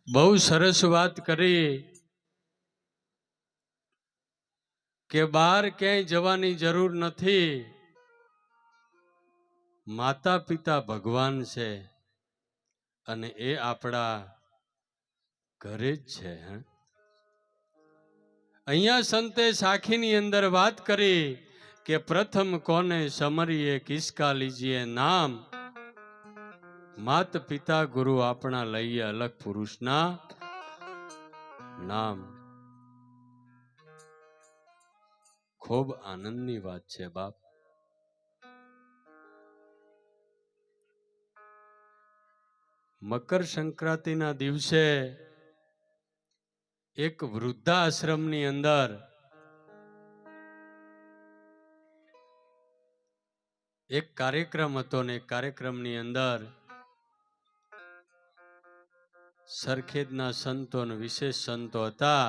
બહુ સરસ વાત કરી કે બહાર ક્યાંય જવાની જરૂર નથી. માતા પિતા ભગવાન છે અને એ આપણા ઘરે જ છે. અહીંયા સંતે સાખીની અંદર વાત કરી કે પ્રથમ કોને સમરીએ કિસકા લીજીએ નામ. માત પિતા ગુરુ આપણા લઈએ અલગ પુરુષના નામ. ખૂબ આનંદની વાત છે બાપ. મકર સંક્રાંતિના દિવસે એક વૃદ્ધાશ્રમની અંદર એક કાર્યક્રમ હતો ને કાર્યક્રમની અંદર સરખેજના સંતો અને વિશેષ સંતો હતા.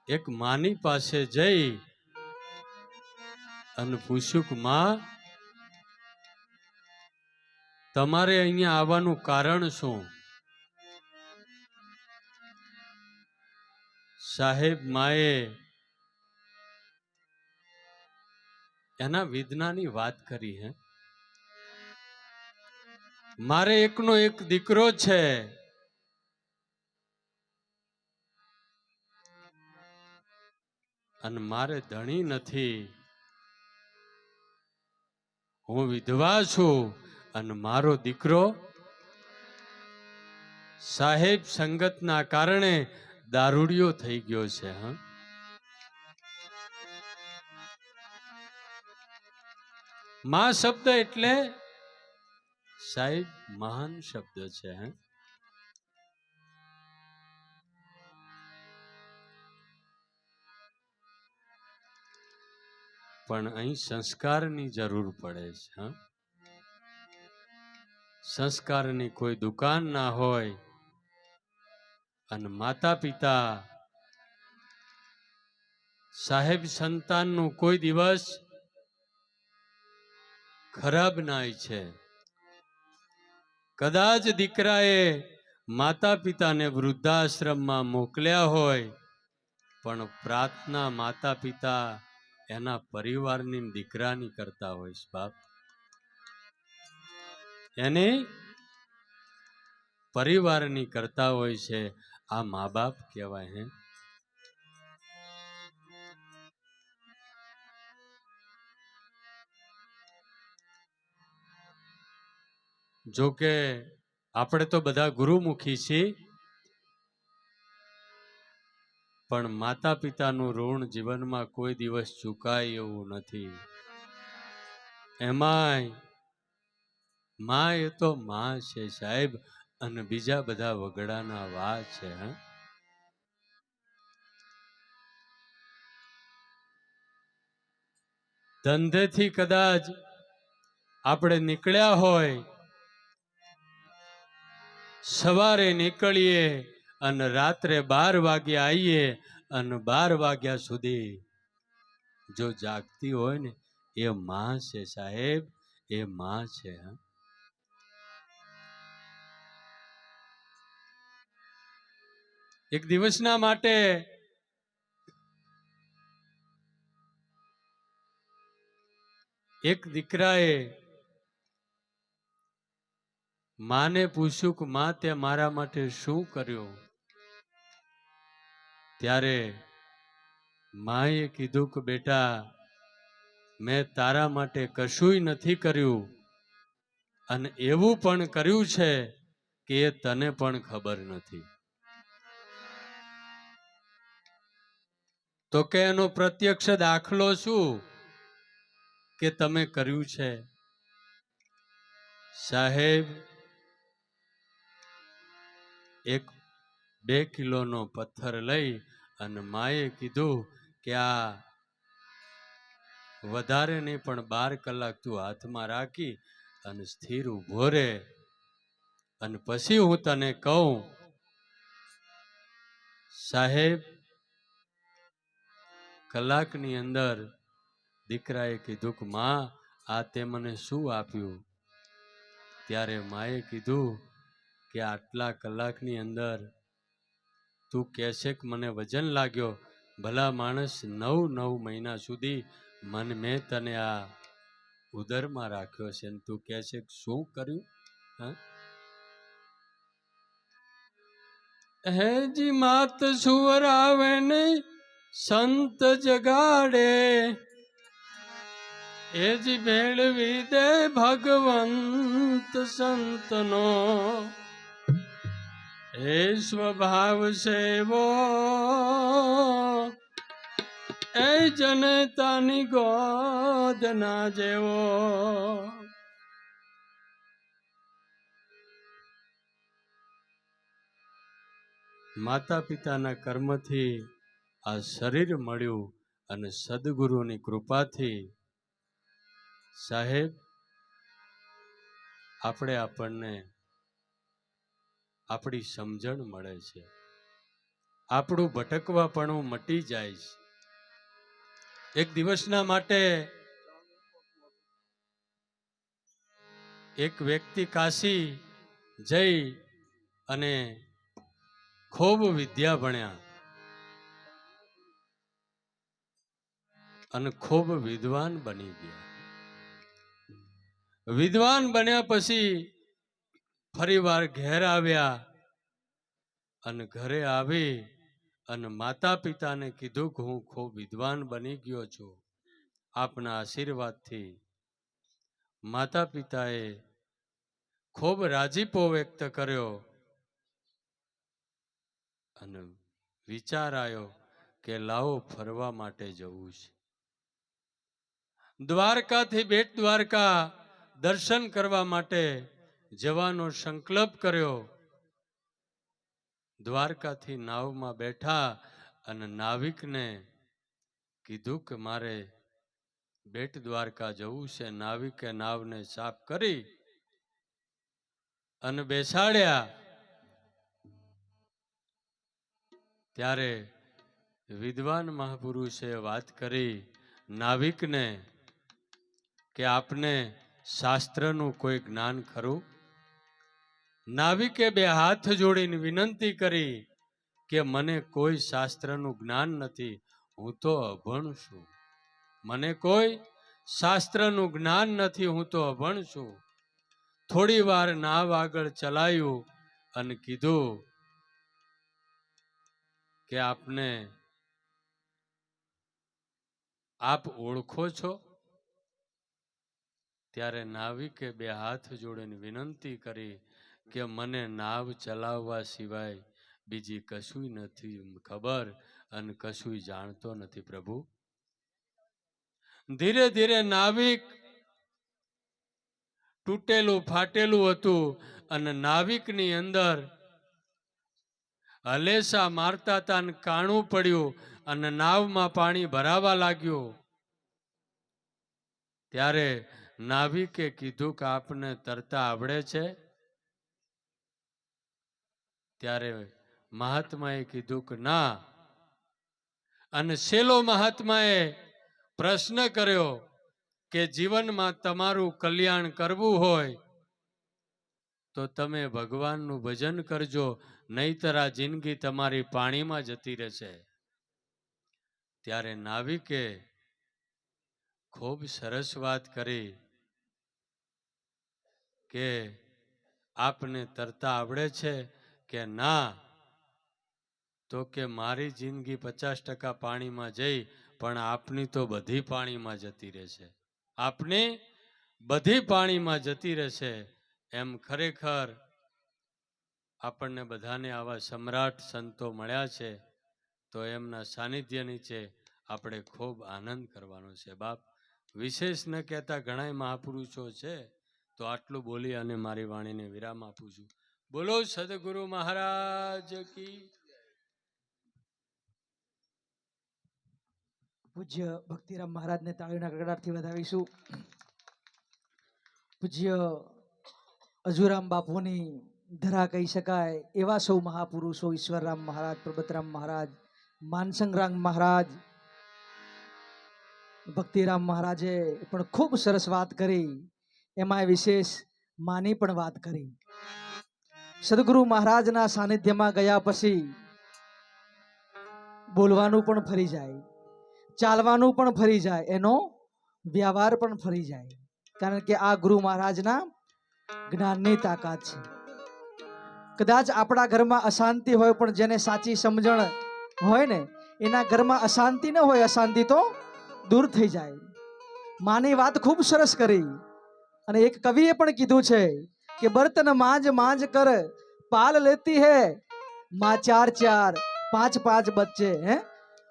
એક માની પાસે જઈ અને પૂછ્યું કે માં, તમારે અહીંયા આવવાનું કારણ શું? સાહેબ માએ એના વેદનાની વાત કરી. મારે એકનો એક દીકરો છે અને મારે ધણી નથી. હું વિધવા છું અને મારો દીકરો સાહેબ સંગતના કારણે દારૂડિયો થઈ ગયો છે. માં શબ્દ એટલે સાહેબ મહાન શબ્દ છે. પણ અહીં સંસ્કારની જરૂર પડે છે. સંસ્કારની કોઈ દુકાન ના હોય અને માતા પિતા સાહેબ સંતાનનું કોઈ દિવસ ખરાબ નાય છે. કદાચ દીકરાએ માતા પિતાને વૃદ્ધાશ્રમમાં મોકલ્યા હોય પણ પ્રાર્થના માતા પિતા એના પરિવારની દીકરાની કરતા હોય છે બાપ. એની પરિવારની કરતા હોય છે. આ મા બાપ કહેવાય. જોકે આપણે તો બધા ગુરુમુખી છીએ પણ માતા પિતાનું ઋણ જીવનમાં કોઈ દિવસ ચૂકાય એવું નથી. એમાંય માં એ તો માં છે સાહેબ અને બીજા બધા વગડાના વા છે. ધંધેથી કદાચ આપણે નીકળ્યા હોય, સવારે નીકળીએ અને રાત્રે 12 વાગે આવીએ અને 12 વાગ્યા સુધી જો જાગતી હોય ને એ માં છે સાહેબ, એ માં છે. એક દિવસના માટે એક દીકરાએ માને પૂછ્યું કે માં તે મારા માટે શું કર્યું? ત્યારે માએ કીધું કે બેટા મેં તારા માટે કશુંય નથી કર્યું અને એવું પણ કર્યું છે કે એ તને પણ ખબર નથી. તો કે એનો પ્રત્યક્ષ દાખલો શું કે તમે કર્યું છે? સાહેબ એક 2 કિલોનો પથ્થર લઈ અને માએ કીધું કે આ વધારે નહીં પણ 12 કલાક તું હાથમાં રાખી અને સ્થિર ઊભો રહે અને પછી હું તને કહું. સાહેબ કલાકની અંદર દીકરાએ કીધું કે માં આ તે મને શું આપ્યું? ત્યારે માએ કીધું કે આટલા કલાકની અંદર તું કહેશે કે મને વજન લાગ્યો, ભલા માણસ 9 મહિના સુધી મેં તને આ ઉદરમાં રાખ્યો છે ને તું કહેશે કે શું કર્યું? હા, હેજી માત સુવર આવે નહીં સંત જગાડે, એજી ભેળવી દે ભગવંત સંતનો, એ સ્વભાવ સેવો એ જનતાની ગોદના જેવો. માતા પિતાના કર્મથી આ શરીર મળ્યું અને સદગુરુની કૃપાથી સાહેબ આપણને આપણી સમજણ મળે છે, આપણું ભટકવાપણું મટી જાય છે. એક દિવસના માટે એક વ્યક્તિ કાશી જઈ અને ખૂબ વિદ્યા ભણ્યા અને ખૂબ વિદ્વાન બની ગયા. વિદ્વાન બન્યા પછી ફરીવાર ઘેર આવ્યા અને ઘરે આવી અને માતા પિતાને કીધું કે હું ખૂબ વિદ્વાન બની ગયો છું, આપના આશીર્વાદથી. માતા પિતાએ ખૂબ રાજીપો વ્યક્ત કર્યો અને વિચાર આવ્યો કે લાવો ફરવા માટે જવું છે. દ્વારકાથી બેટ દ્વારકા દર્શન કરવા માટે જવાનો સંકલ્પ કર્યો. દ્વારકાથી નાવમાં બેઠા અને નાવિકને કીધું કે મારે બેટ દ્વારકા જવું છે. નાવિકે નાવને સાફ કરી અને બેસાડ્યા. ત્યારે વિદ્વાન મહાપુરુષે વાત કરી નાવિકને કે આપને શાસ્ત્રનું કોઈ જ્ઞાન ખરું? નાવિકે બે હાથ જોડીને વિનંતી કરી કે મને કોઈ શાસ્ત્રનું જ્ઞાન નથી, હું તો અભણ છું. મને કોઈ શાસ્ત્રનું જ્ઞાન નથી, હું તો અભણ છું. થોડી વાર નાવ આગળ ચલાયું અને કીધું કે આપ ઓળખો છો? ત્યારે નાવિકે બે હાથ જોડીને વિનંતી કરી કે મને નાવ ચલાવવા સિવાય બીજી કશું નથી ખબર અને કશું જાણતો નથી પ્રભુ. ધીરે ધીરે નાવિક તૂટેલું ફાટેલું હતું અને નાવિકની અંદર હલેસા મારતા હતા અને કાણું પડ્યું અને નાવમાં પાણી ભરાવા લાગ્યું. ત્યારે નાવિકે કીધું કે આપને તરતા આવડે છે? ત્યારે મહાત્માએ કીધું કે ના. અને સેલો મહાત્માએ પ્રશ્ન કર્યો કે જીવનમાં તમારું કલ્યાણ કરવું હોય તો તમે ભગવાનનું ભજન કરજો, નહીતર આ જિંદગી તમારી પાણીમાં જતી રહેશે. ત્યારે નાવિકે ખૂબ સરસ વાત કરી કે આપને તરતા આવડે છે કે ના? તો કે મારી જિંદગી 50% પાણીમાં જઈ પણ આપની તો બધી પાણીમાં જતી રહેશે, આપની બધી પાણીમાં જતી રહેશે. એમ ખરેખર આપણને બધાને આવા સમ્રાટ સંતો મળ્યા છે તો એમના સાનિધ્ય નીચે આપણે ખૂબ આનંદ કરવાનો છે. બાપ, વિશેષ ન કહેતા ઘણા મહાપુરુષો છે, તો આટલું બોલી અને મારી વાણીને વિરામ આપું છું. બોલો સદગુરુ મહારાજ કી. પૂજ્ય ભક્તિરામ મહારાજને તાળીના ગગડાટથી વધાવીશું. પૂજ્ય અજુરામ બાપુની ધરા કહી શકાય એવા સૌ મહાપુરુષો, ઈશ્વરરામ મહારાજ, પ્રબતરામ મહારાજ, માનસંગરામ મહારાજ, ભક્તિરામ મહારાજે પણ ખૂબ સરસ વાત કરી. એમાં વિશેષ માની પણ વાત કરી. સદગુરુ મહારાજના સાનિધ્યમાં ગયા પછી બોલવાનું પણ ફરી જાય, ચાલવાનું પણ ફરી જાય, એનો વ્યવહાર પણ ફરી જાય. કારણ કે આ ગુરુ મહારાજના જ્ઞાનની તાકાત છે. કદાચ આપણા ઘરમાં અશાંતિ હોય, પણ જેને સાચી સમજણ હોય ને એના ઘરમાં અશાંતિ ન હોય, અશાંતિ તો દૂર થઈ જાય. માની વાત ખૂબ સરસ કરી. અને એક કવિએ પણ કીધું છે કે બર્તન માંજ માંજ કર પાલ લેતી હૈ माँ 4 4 5 5 बच्चे हैं.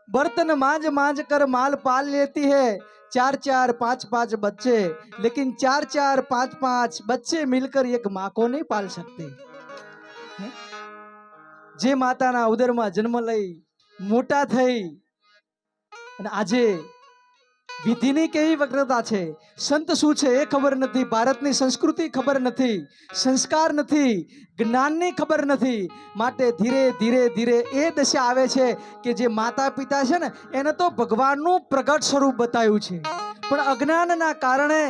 बर्तन मांज मांज कर माल पाल लेती है 4 4 5 5 बच्चे, लेकिन 4 4 5 5 बच्चे मिलकर एक माँ को नहीं पाल सकते. જે માતાના ઉદરમાં જન્મ લઈ મોટા થઈ અને આજે વિધિની કેવી વક્રતા છે, સંત શું છે એ ખબર નથી, ભારતની સંસ્કૃતિ ખબર નથી, સંસ્કાર નથી, જ્ઞાનની ખબર નથી. માટે ધીરે ધીરે ધીરે એ દશા આવે છે કે જે માતા પિતા છે ને એને તો ભગવાનનું પ્રગટ સ્વરૂપ બતાવ્યું છે, પણ અજ્ઞાનના કારણે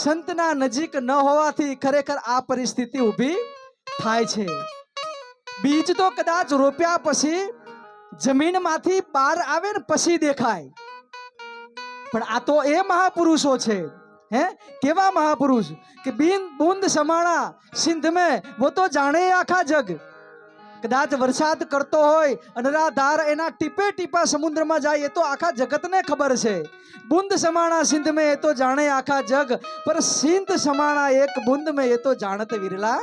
સંતના નજીક ન હોવાથી ખરેખર આ પરિસ્થિતિ ઊભી થાય છે. બીજ તો કદાચ રોપ્યા પછી જમીનમાંથી બહાર આવે ને પછી દેખાય, પણ આ તો એ મહાપુરુષો છે. હે કેવા મહાપુરુષ કે બूंद समाणा सिंध में वो तो जाने आखा जग. કદાચ વરસાદ કરતો હોય, અનરાધાર એના ટીપે ટીપા સમુદ્રમાં જાય, એ તો આખા જગતને ખબર છે. बूंद समाणा सिंध में ये तो जाने आखा जग, पर सिंध समाणा एक बूंद में ये तो जानत विरला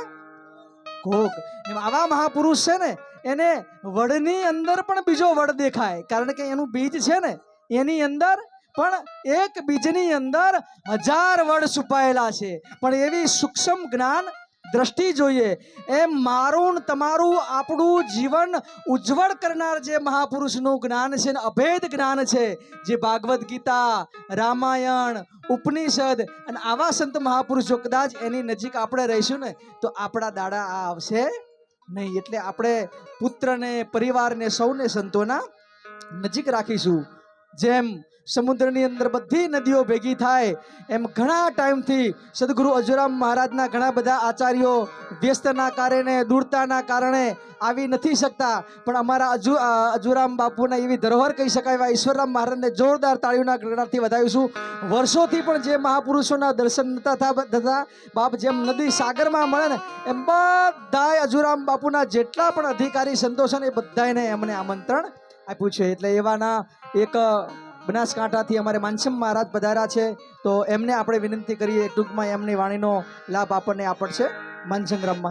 કોક. એમ આવા મહાપુરુષ છે ને એને વડની અંદર પણ બીજો વડ દેખાય, કારણ કે એનું બીજ છે ને એની અંદર પણ એક બીજની અંદર 1000 વડ છુપાયેલા છે. પણ એવી સૂક્ષ્મ જ્ઞાન દ્રષ્ટિ જોઈએ. એમ મારું તમારું આપણું જીવન ઉજ્જવળ કરનાર જે મહાપુરુષનું જ્ઞાન છે ને અભેદ જ્ઞાન છે, જે ભાગવદ ગીતા, રામાયણ, ઉપનિષદ અને આવા સંત મહાપુરુષ જો કદાચ એની નજીક આપણે રહીશું ને તો આપણા દાડા આ આવશે નહીં. એટલે આપણે પુત્રને, પરિવારને, સૌને સંતોના નજીક રાખીશું. જેમ સમુદ્રની અંદર બધી નદીઓ ભેગી થાય એમ ઘણા ટાઈમથી સદગુરુ અજુરામ મહારાજના ઘણા બધા આચાર્યો વ્યસ્તના કારણે, દૂરતાના કારણે આવી નથી શકતા, પણ અમારા અજુરામ બાપુના એવી ધરોહર કહી શકાય એવા ઈશ્વરરામ મહારાજને જોરદાર તાળીઓના ગણગણાટથી વધાવીશું. વર્ષોથી પણ જે મહાપુરુષોના દર્શન નતા થતા બાપ, જેમ નદી સાગરમાં મળે ને એમ બધાય અજુરામ બાપુના જેટલા પણ અધિકારી સંતો છે ને એ બધાને એમને આમંત્રણ આપ્યું છે. એટલે એવાના એક બનાસકાંઠાથી અમારે માનસમ મહારાજ પધાર્યા છે, તો એમને આપણે વિનંતી કરીએ ટૂંકમાં એમની વાણીનો લાભ આપણને આપશે. માનસંગ્રામ મહારાજ.